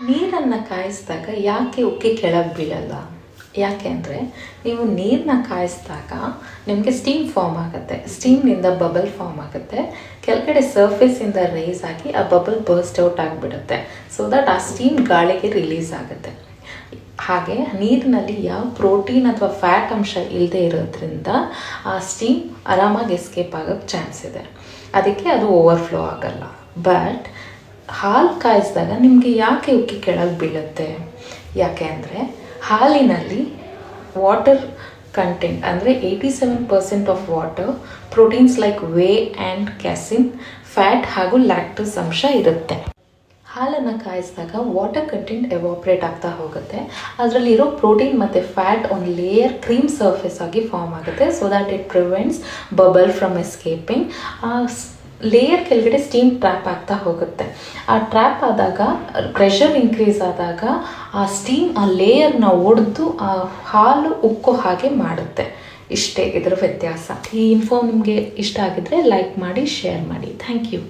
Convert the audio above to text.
ನೀರನ್ನು ಕಾಯಿಸಿದಾಗ ಯಾಕೆ ಉಕ್ಕಿ ಕೆಳಗೆ ಬೀಳಲ್ಲ? ಯಾಕೆ ಅಂದರೆ ನೀವು ನೀರನ್ನ ಕಾಯಿಸಿದಾಗ ನಿಮಗೆ ಸ್ಟೀಮ್ ಫಾರ್ಮ್ ಆಗುತ್ತೆ. ಸ್ಟೀಮ್ನಿಂದ ಬಬಲ್ ಫಾರ್ಮ್ ಆಗುತ್ತೆ. ಕೆಳಗಡೆ ಸರ್ಫೇಸಿಂದ ರೈಸ್ ಆಗಿ ಆ ಬಬಲ್ ಬರ್ಸ್ಟ್ ಔಟ್ ಆಗಿಬಿಡುತ್ತೆ. ಸೊ ದಟ್ ಆ ಸ್ಟೀಮ್ ಗಾಳಿಗೆ ರಿಲೀಸ್ ಆಗುತ್ತೆ. ಹಾಗೆ ನೀರಿನಲ್ಲಿ ಯಾವ ಪ್ರೋಟೀನ್ ಅಥವಾ ಫ್ಯಾಟ್ ಅಂಶ ಇಲ್ಲದೆ ಇರೋದ್ರಿಂದ ಆ ಸ್ಟೀಮ್ ಆರಾಮಾಗಿ ಎಸ್ಕೇಪ್ ಆಗೋಕ್ಕೆ ಚಾನ್ಸ್ ಇದೆ. ಅದಕ್ಕೆ ಅದು ಓವರ್ಫ್ಲೋ ಆಗಲ್ಲ. ಬಟ್ ಹಾಲು ಕಾಯಿಸಿದಾಗ ನಿಮಗೆ ಯಾಕೆ ಉಕ್ಕಿ ಕೆಳಗೆ ಬೀಳುತ್ತೆ? ಯಾಕೆ ಅಂದರೆ ಹಾಲಿನಲ್ಲಿ ವಾಟರ್ ಕಂಟೆಂಟ್ ಅಂದರೆ 87% of water, proteins like way and ಕ್ಯಾಸಿನ್, fat ಹಾಗೂ ಲ್ಯಾಕ್ಟೋಸ್ ಅಂಶ ಇರುತ್ತೆ. ಹಾಲನ್ನು ಕಾಯಿಸಿದಾಗ ವಾಟರ್ ಕಂಟೆಂಟ್ ಎವಾಪ್ರೇಟ್ ಆಗ್ತಾ ಹೋಗುತ್ತೆ. ಅದರಲ್ಲಿರೋ ಪ್ರೋಟೀನ್ ಮತ್ತು ಫ್ಯಾಟ್ ಒಂದು ಲೇಯರ್ ಕ್ರೀಮ್ ಸರ್ಫೇಸ್ ಆಗಿ ಫಾರ್ಮ್ ಆಗುತ್ತೆ. So that it prevents bubble from escaping. Layer ಕೆಳಗಡೆ ಸ್ಟೀಮ್ ಟ್ರ್ಯಾಪ್ ಆಗ್ತಾ ಹೋಗುತ್ತೆ. ಆ ಟ್ರ್ಯಾಪ್ ಆದಾಗ ಪ್ರೆಷರ್ ಇನ್ಕ್ರೀಸ್ ಆದಾಗ ಆ ಸ್ಟೀಮ್ ಆ ಲೇಯರ್ನ ಒಡೆದು ಆ ಹಾಲು ಉಕ್ಕೋ ಹಾಗೆ ಮಾಡುತ್ತೆ. ಇಷ್ಟೇ ಇದರ ವ್ಯತ್ಯಾಸ. ಈ ಇನ್ಫೋ ನಿಮಗೆ ಇಷ್ಟ ಆಗಿದ್ರೆ ಲೈಕ್ ಮಾಡಿ, ಶೇರ್ ಮಾಡಿ. Thank you.